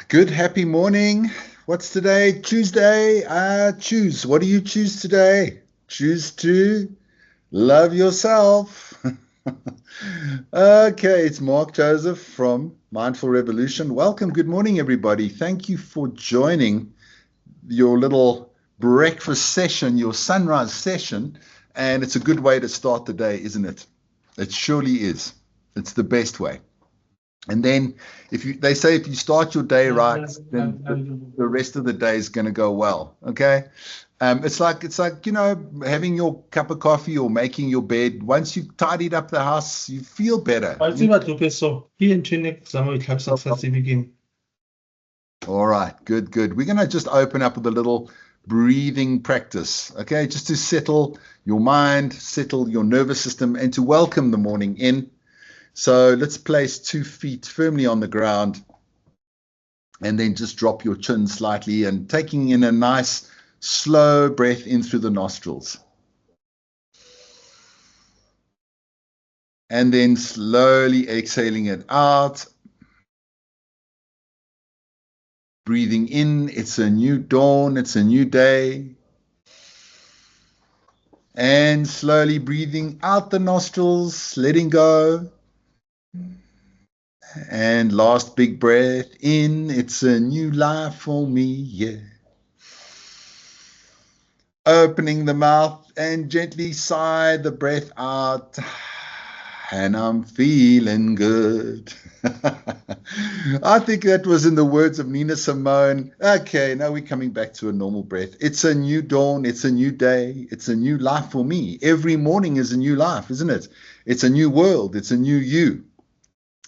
Good, happy morning. What's today? Tuesday. Choose. What do you choose today? Choose to love yourself. Okay, it's Mark Joseph from Mindful Revolution. Welcome. Good morning, everybody. Thank you for joining your little breakfast session, your sunrise session. And it's a good way to start the day, isn't it? It surely is. It's the best way. And then they say if you start your day right, then the rest of the day is going to go well. Okay. It's like having your cup of coffee or making your bed. Once you've tidied up the house, you feel better. All right, good. We're going to just open up with a little breathing practice, okay? Just to settle your mind, settle your nervous system, and to welcome the morning in. So let's place 2 feet firmly on the ground and then just drop your chin slightly and taking in a nice slow breath in through the nostrils. And then slowly exhaling it out. Breathing in, it's a new dawn, it's a new day. And slowly breathing out the nostrils, letting go. And last big breath in, it's a new life for me, yeah. Opening the mouth and gently sigh the breath out. And I'm feeling good. I think that was in the words of Nina Simone. Okay, now we're coming back to a normal breath. It's a new dawn. It's a new day. It's a new life for me. Every morning is a new life, isn't it? It's a new world. It's a new you.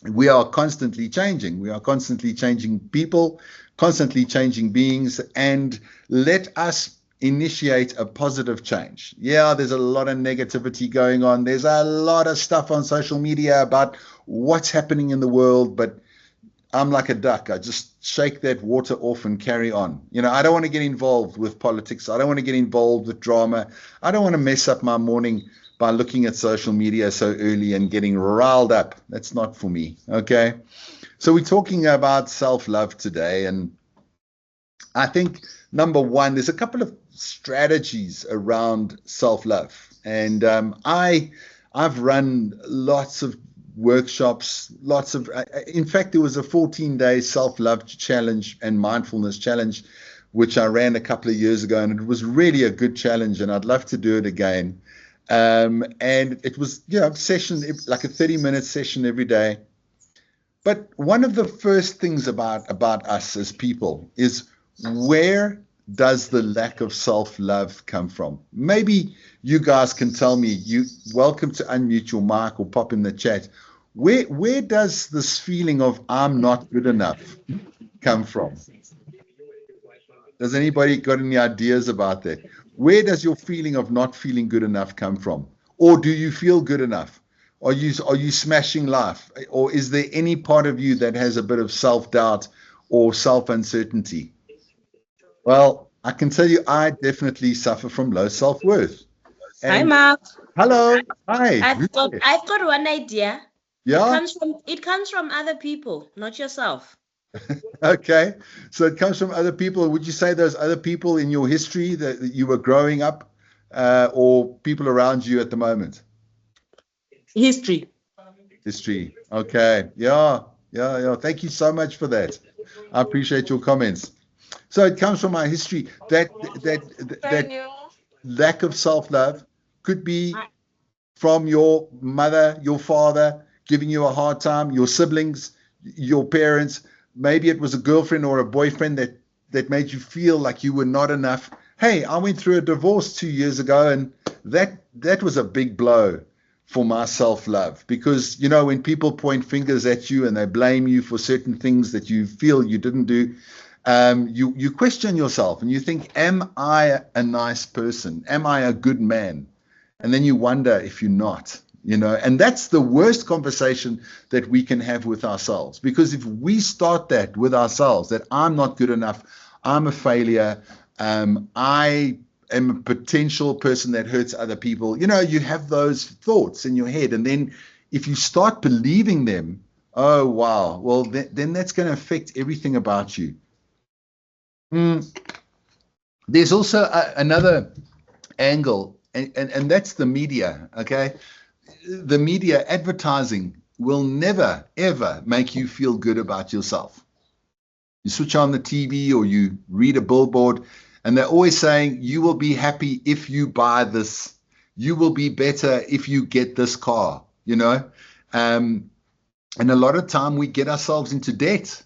We are constantly changing. We are constantly changing people, constantly changing beings, and let us initiate a positive change. Yeah, there's a lot of negativity going on. There's a lot of stuff on social media about what's happening in the world, but I'm like a duck. I just shake that water off and carry on. I don't want to get involved with politics. I don't want to get involved with drama. I don't want to mess up my morning by looking at social media so early and getting riled up. That's not for me, okay? So we're talking about self-love today, and I think number one, there's a couple of strategies around self-love, and I've run lots of workshops, in fact, there was a 14-day self-love challenge and mindfulness challenge, which I ran a couple of years ago, and it was really a good challenge, and I'd love to do it again. And it was, session, like a 30-minute session every day. But one of the first things about us as people is, where does the lack of self-love come from? Maybe you guys can tell me. You're welcome to unmute your mic or pop in the chat. Where does this feeling of I'm not good enough come from? Does anybody got any ideas about that? Where does your feeling of not feeling good enough come from? Or do you feel good enough? Are you smashing life? Or is there any part of you that has a bit of self-doubt or self-uncertainty? Well, I can tell you I definitely suffer from low self-worth. Hi, Mark. Hello. Hi. I've got one idea. Yeah. It comes from other people, not yourself. Okay. So it comes from other people. Would you say those other people in your history that you were growing up, or people around you at the moment? History. Okay. Yeah. Thank you so much for that. I appreciate your comments. So it comes from our history. That lack of self-love could be from your mother, your father giving you a hard time, your siblings, your parents. Maybe it was a girlfriend or a boyfriend that made you feel like you were not enough. Hey, I went through a divorce 2 years ago, and that was a big blow for my self-love, because when people point fingers at you and they blame you for certain things that you feel you didn't do, you question yourself and you think, am I a nice person? Am I a good man? And then you wonder if you're not. And that's the worst conversation that we can have with ourselves, because if we start that with ourselves, that I'm not good enough, I'm a failure, I am a potential person that hurts other people, you have those thoughts in your head, and then if you start believing them Oh, wow. Well, then that's going to affect everything about you. Mm. There's also another angle, and that's the media, okay? The media advertising will never, ever make you feel good about yourself. You switch on the TV or you read a billboard, and they're always saying, you will be happy if you buy this. You will be better if you get this car, you know? Um, and a lot of time we get ourselves into debt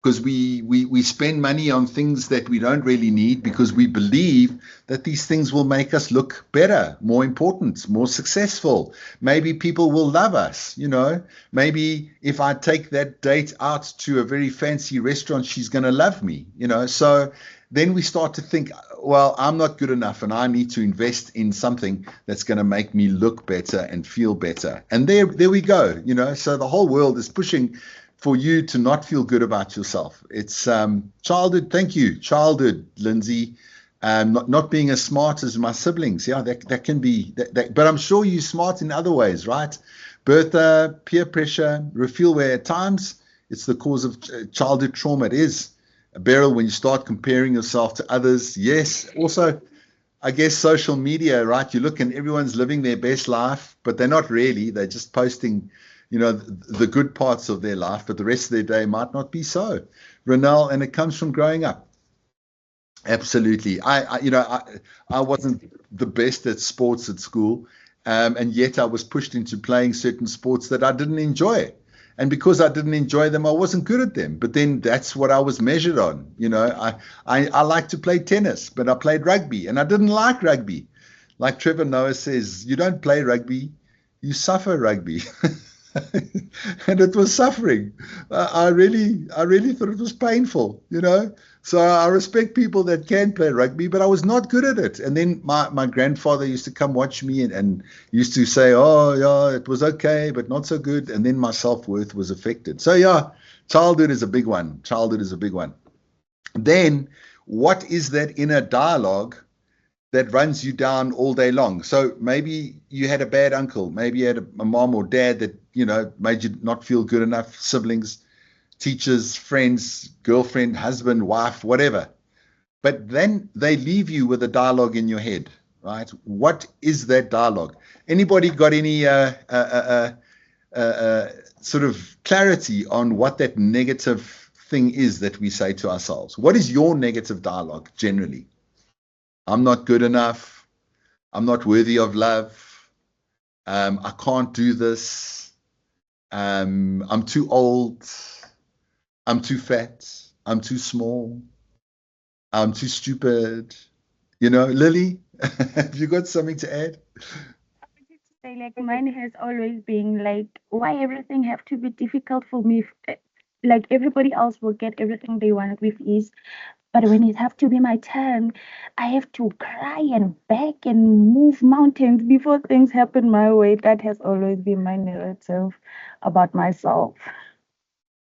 because we spend money on things that we don't really need because we believe that these things will make us look better, more important, more successful. Maybe people will love us, you know. Maybe if I take that date out to a very fancy restaurant, she's going to love me, you know. So then we start to think, well, I'm not good enough and I need to invest in something that's going to make me look better and feel better. And there we go, you know. So the whole world is pushing for you to not feel good about yourself. It's childhood. Thank you, childhood, Lindsay. Not being as smart as my siblings. Yeah, that can be. But I'm sure you're smart in other ways, right? Bertha, peer pressure, refuel where at times it's the cause of childhood trauma. It is. Beryl, when you start comparing yourself to others, yes. Also, I guess social media, right? You look and everyone's living their best life, but they're not really. They're just posting, you know, the good parts of their life, but the rest of their day might not be so. Renelle, and it comes from growing up. Absolutely. I wasn't the best at sports at school, and yet I was pushed into playing certain sports that I didn't enjoy. And because I didn't enjoy them, I wasn't good at them. But then that's what I was measured on. You know, I like to play tennis, but I played rugby, and I didn't like rugby. Like Trevor Noah says, you don't play rugby, you suffer rugby. And it was suffering. I really thought it was painful, you know. So I respect people that can play rugby, but I was not good at it. And then my grandfather used to come watch me and used to say, oh, yeah, it was okay, but not so good. And then my self-worth was affected. So, yeah, childhood is a big one. Childhood is a big one. Then what is that inner dialogue that runs you down all day long? So maybe you had a bad uncle, maybe you had a mom or dad that, you know, made you not feel good enough, siblings, teachers, friends, girlfriend, husband, wife, whatever. But then they leave you with a dialogue in your head, right? What is that dialogue? Anybody got any sort of clarity on what that negative thing is that we say to ourselves? What is your negative dialogue generally? I'm not good enough. I'm not worthy of love. I can't do this. I'm too old. I'm too fat. I'm too small. I'm too stupid. You know, Lily, have you got something to add? Say like mine has always been like why everything have to be difficult for me. Like everybody else will get everything they want with ease, but when it have to be my turn, I have to cry and beg and move mountains before things happen my way. That has always been my narrative about myself.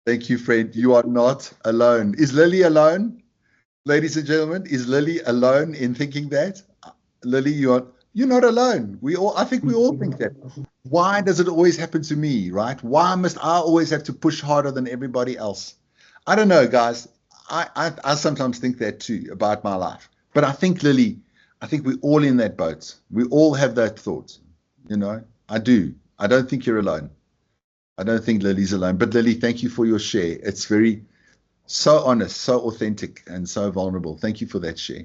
Thank you, friend. You are not alone. Is Lily alone? Ladies and gentlemen, is Lily alone in thinking that? Lily, you're not alone. I think we all think that. Why does it always happen to me, right? Why must I always have to push harder than everybody else? I don't know, guys. I sometimes think that too about my life. But I think, Lily, I think we're all in that boat. We all have that thought. You know, I do. I don't think you're alone. I don't think Lily's alone. But Lily, thank you for your share. It's very so honest, so authentic, and so vulnerable. Thank you for that share.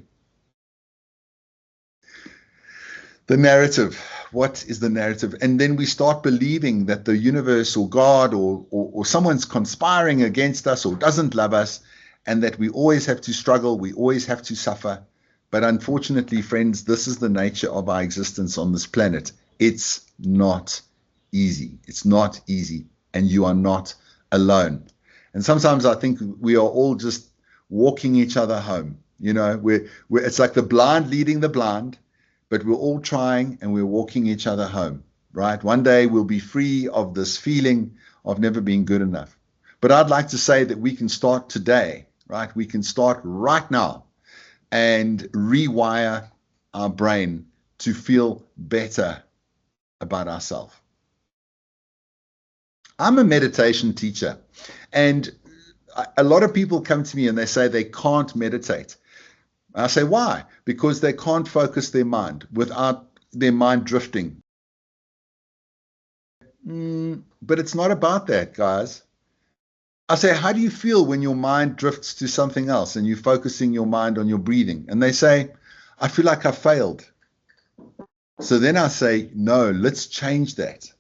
The narrative. What is the narrative? And then we start believing that the universe or God or someone's conspiring against us or doesn't love us, and that we always have to struggle, we always have to suffer. But unfortunately, friends, this is the nature of our existence on this planet. It's not easy. It's not easy. And you are not alone. And sometimes I think we are all just walking each other home. You know, it's like the blind leading the blind, but we're all trying and we're walking each other home, right? One day we'll be free of this feeling of never being good enough. But I'd like to say that we can start today, right? We can start right now and rewire our brain to feel better about ourselves. I'm a meditation teacher, and a lot of people come to me and they say they can't meditate. I say, why? Because they can't focus their mind without their mind drifting. But it's not about that, guys. I say, how do you feel when your mind drifts to something else and you're focusing your mind on your breathing? And they say, I feel like I failed. So then I say, no, let's change that.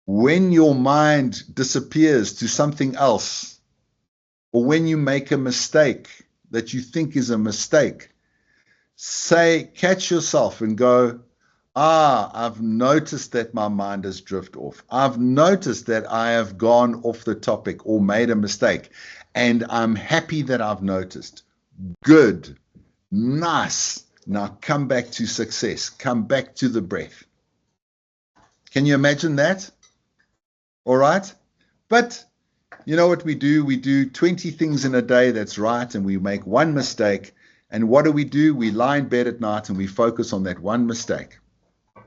When your mind disappears to something else, or when you make a mistake that you think is a mistake, catch yourself and go, I've noticed that my mind has drifted off. I've noticed that I have gone off the topic or made a mistake, and I'm happy that I've noticed. Good. Nice. Now come back to success. Come back to the breath. Can you imagine that? All right. But you know what we do? We do 20 things in a day that's right, and we make one mistake. And what do? We lie in bed at night and we focus on that one mistake.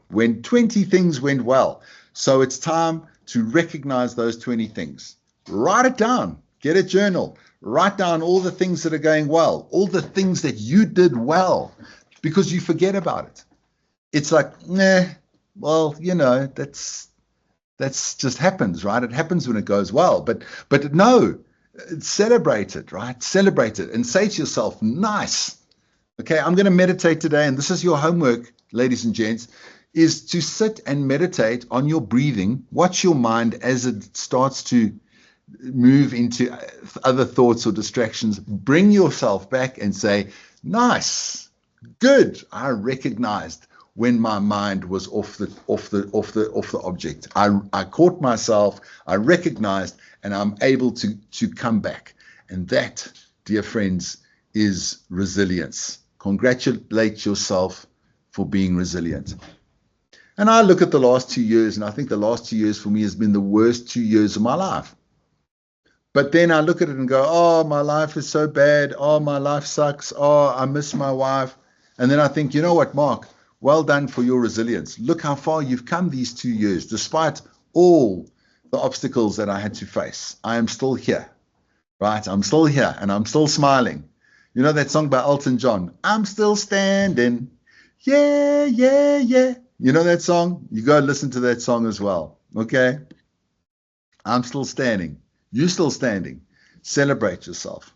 When 20 things went well. So it's time to recognize those 20 things. Write it down. Get a journal. Write down all the things that are going well, all the things that you did well, because you forget about it. It's like, well, that's just happens, right? It happens when it goes well. But no, celebrate it, right? Celebrate it and say to yourself, nice. Okay, I'm going to meditate today, and this is your homework, ladies and gents, is to sit and meditate on your breathing. Watch your mind as it starts to move into other thoughts or distractions. Bring yourself back and say, nice, good. I recognized when my mind was off the object. I caught myself, I recognized, and I'm able to come back. And that, dear friends, is resilience. Congratulate yourself for being resilient. And I look at the last 2 years, and I think the last 2 years for me has been the worst 2 years of my life. But then I look at it and go, oh, my life is so bad. Oh, my life sucks. Oh, I miss my wife. And then I think, you know what, Mark? Well done for your resilience. Look how far you've come these 2 years, despite all the obstacles that I had to face. I am still here, right? I'm still here, and I'm still smiling. You know that song by Elton John? I'm still standing. Yeah, yeah, yeah. You know that song? You go listen to that song as well, okay? I'm still standing. You're still standing. Celebrate yourself.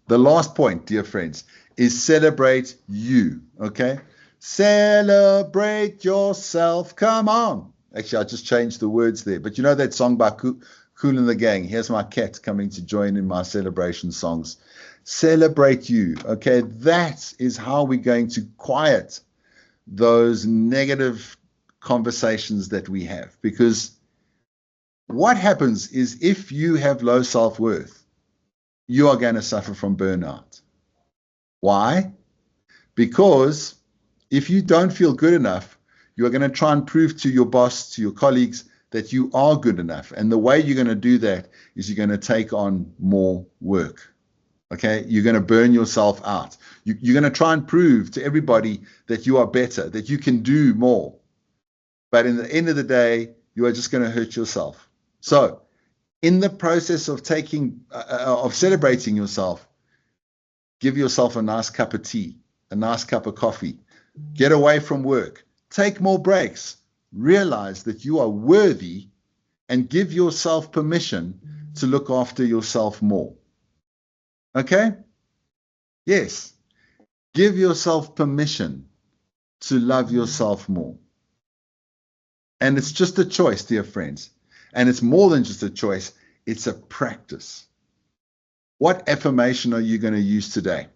The last point, dear friends, is celebrate you, okay? Celebrate yourself. Come on. Actually, I just changed the words there. But you know that song by Kool and the Gang? Here's my cat coming to join in my celebration songs. Celebrate you, okay? That is how we're going to quiet those negative conversations that we have. Because what happens is if you have low self-worth, you are going to suffer from burnout. Why? Because if you don't feel good enough, you are going to try and prove to your boss, to your colleagues, that you are good enough. And the way you're going to do that is you're going to take on more work. Okay, you're going to burn yourself out. You're going to try and prove to everybody that you are better, that you can do more. But in the end of the day, you are just going to hurt yourself. So in the process of celebrating yourself, give yourself a nice cup of tea, a nice cup of coffee. Get away from work. Take more breaks. Realize that you are worthy and give yourself permission to look after yourself more. Okay? Yes. Give yourself permission to love yourself more. And it's just a choice, dear friends. And it's more than just a choice. It's a practice. What affirmation are you going to use today?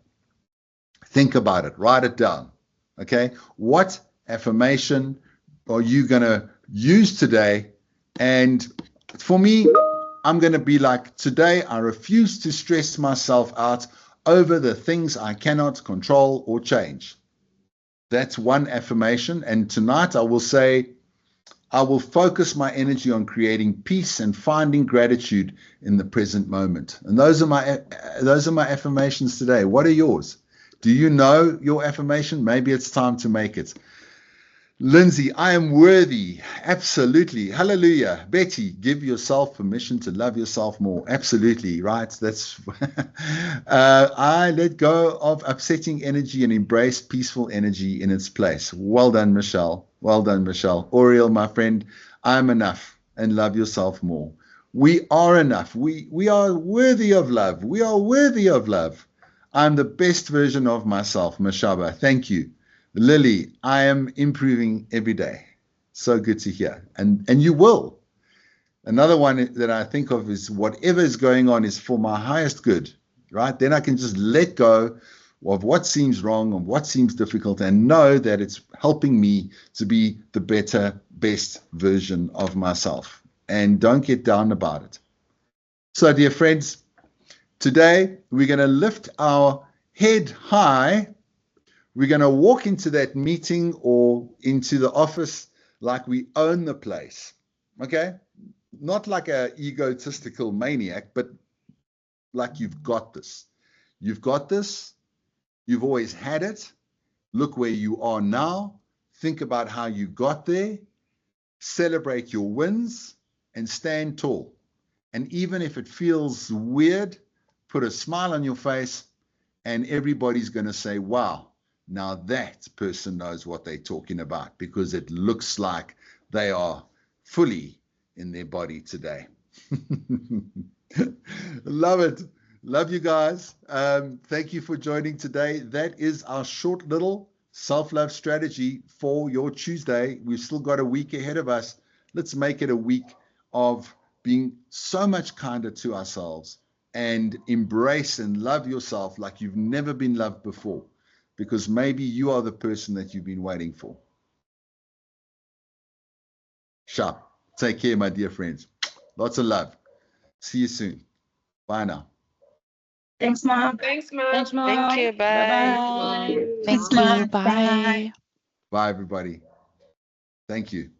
Think about it. Write it down. Okay? What affirmation are you going to use today? And for me, I'm going to be like, today I refuse to stress myself out over the things I cannot control or change. That's one affirmation. And tonight I will say, I will focus my energy on creating peace and finding gratitude in the present moment. And those are my affirmations today. What are yours? Do you know your affirmation? Maybe it's time to make it. Lindsay, I am worthy. Absolutely. Hallelujah. Betty, give yourself permission to love yourself more. Absolutely. Right. That's, I let go of upsetting energy and embrace peaceful energy in its place. Well done, Michelle. Well done, Michelle. Oriel, my friend, I'm enough and love yourself more. We are enough. We are worthy of love. We are worthy of love. I'm the best version of myself. Mashaba, thank you. Lily, I am improving every day. So good to hear. And you will. Another one that I think of is whatever is going on is for my highest good, right? Then I can just let go of what seems wrong and what seems difficult and know that it's helping me to be the better, best version of myself. And don't get down about it. So, dear friends, today we're going to lift our head high. We're going to walk into that meeting or into the office like we own the place, okay? Not like an egotistical maniac, but like you've got this. You've got this. You've always had it. Look where you are now. Think about how you got there. Celebrate your wins and stand tall. And even if it feels weird, put a smile on your face and everybody's going to say, wow, now that person knows what they're talking about because it looks like they are fully in their body today. Love it. Love you guys. Thank you for joining today. That is our short little self-love strategy for your Tuesday. We've still got a week ahead of us. Let's make it a week of being so much kinder to ourselves and embrace and love yourself like you've never been loved before, because maybe you are the person that you've been waiting for. Sharp. Take care, my dear friends. Lots of love. See you soon. Bye now. Thanks, Mom. Thanks, Mom. Thanks, Mom. Thank you. Bye. Bye-bye. Thank you. Bye. Bye, everybody. Thank you.